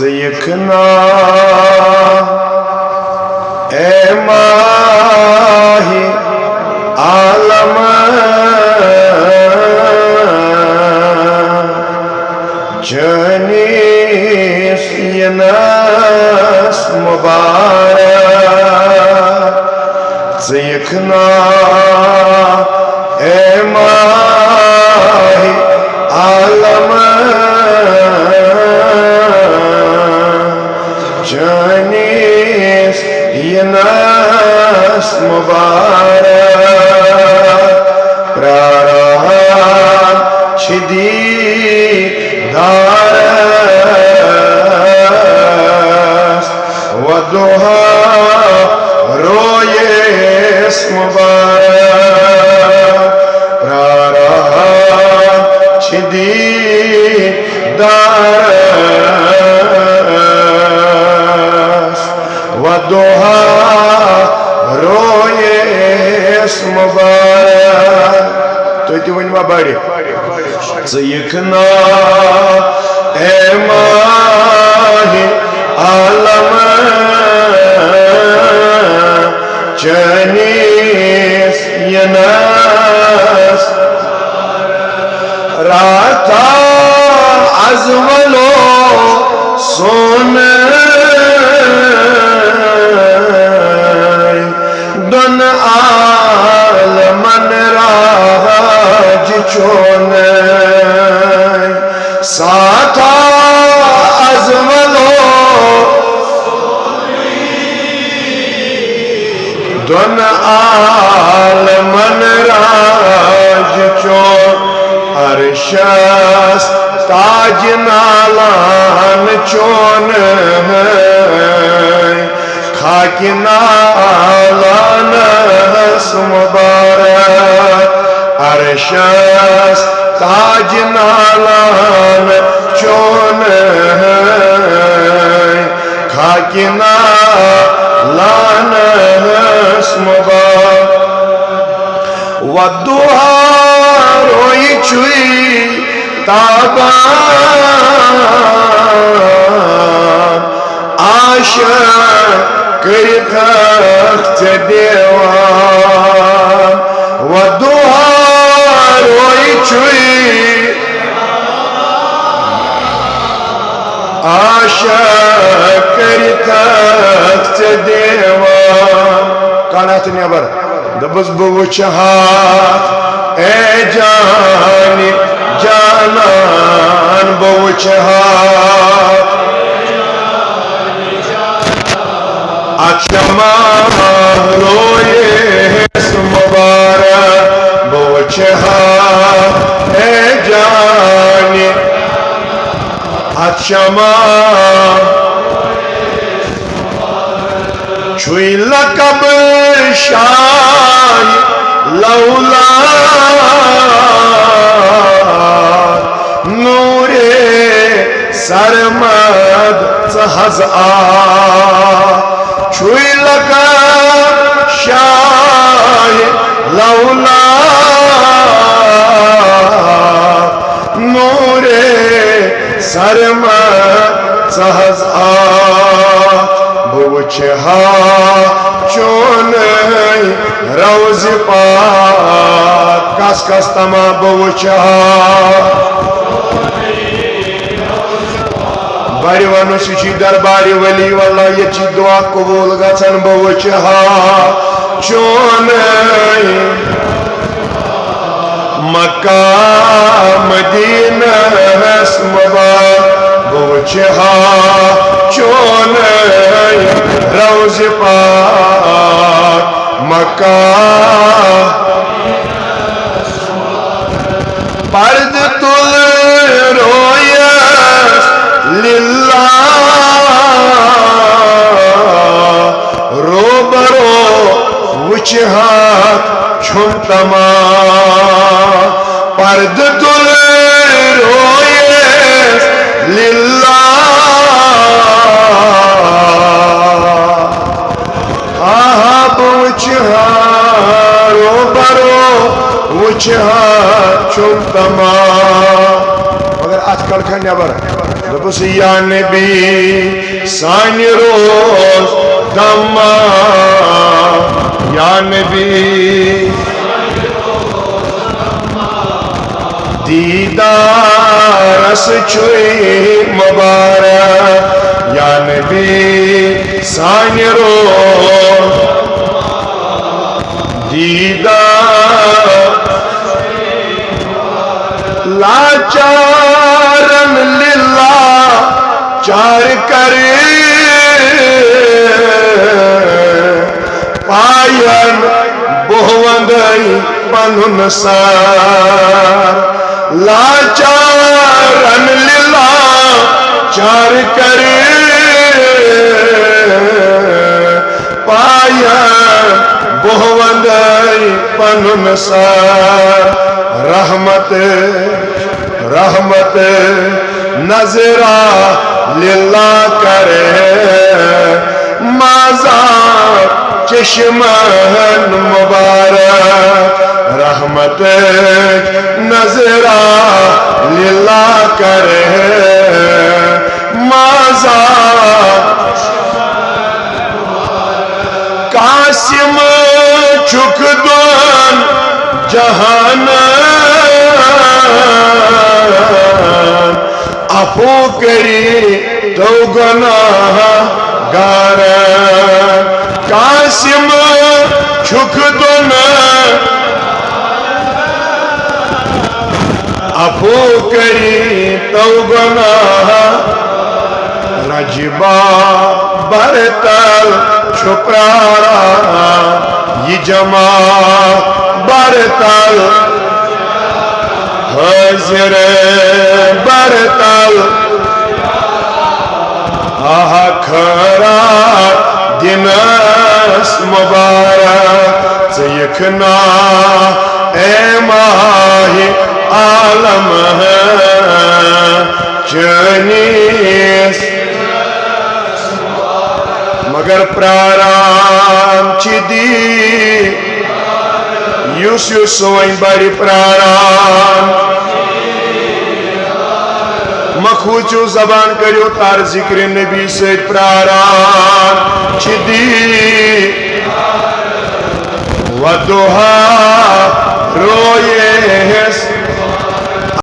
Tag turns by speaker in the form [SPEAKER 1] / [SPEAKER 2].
[SPEAKER 1] यखना ए माही आलम जनीस यनस मुबारक यखना ए माही आलम जनीस यनस मुबारक प्रारान छिदी दारस वदुहा रोयेस मुबारक प्रारान छिदी दारस वदुहा रोयेस मुबारक तो इति वनवा बड़ी यखना ए माही आलम जनीस यनस राता अजमलो सोन दन आलमन राज चोन साथा अजमलो दन आलमन राज चोन अरशस ताज नालान चोन खाकी नालान मुबारक अरशस ताज नालान चोन खाकी नालान मुबारक वदुहा रोई चुई ताबान आशा करत देवान वदुहा रोई चुई आशा करत देवान कानात नेबर दबस बवुचहात ए जानी जानन बवुचहात अक्षमा रोयेस मुबारक बवुचहात ए जानी अक्षमा छुई लकब शान लौला नूरे सरमद सहज़ा छुई लकब शान लौला नूरे सरमद सहज़ा बवुचहा चोन रोज पाक कस कस तमा बवुचहा बड़ी वनु सुची दरबारी वली वल्ला ये दुआ कबूल गसन बवुचहा चोन मक्का मदीना मुबारक बवुचहा चोन रोज पाक मक्का पर्द तुल रोयस लिल्लाह रोबरो वुचहात छुम तमा पर्द तुल रोयस लिल्लाह वुचहा चुम तमा मगर आज कल खा नबर दोपस या नबी सानि रोज दम्मा या नबी दीदारस छुई मुबारक या नबी सानि रोज दीदार लाचारन लिल्ला चार करे पायन बोहवंदई पनुन सार लाचारन लिल्ला चार करे पायन बोहवंदई पनुन सार रहमत रहमत नजरा लिल्ला करे माज़ार चश्मन मुबारक रहमत नजरा लिल्ला करे माज़ार कासिम चुकदन जहान अफू करी तो गुनाह गार कासिम चुकदन अफू करी तो गुनाह रजबा बरतल छुपरारा ये जमा बरतल हजर बरतल खरा दिनस मुबारक यखना ए माही आलम चनीस मगर प्राराम चिदी युस युस वही बड़ी प्राराम मखूचू जबान करो तार जिक्र नबी से प्राराम चिदी वदुहा रोये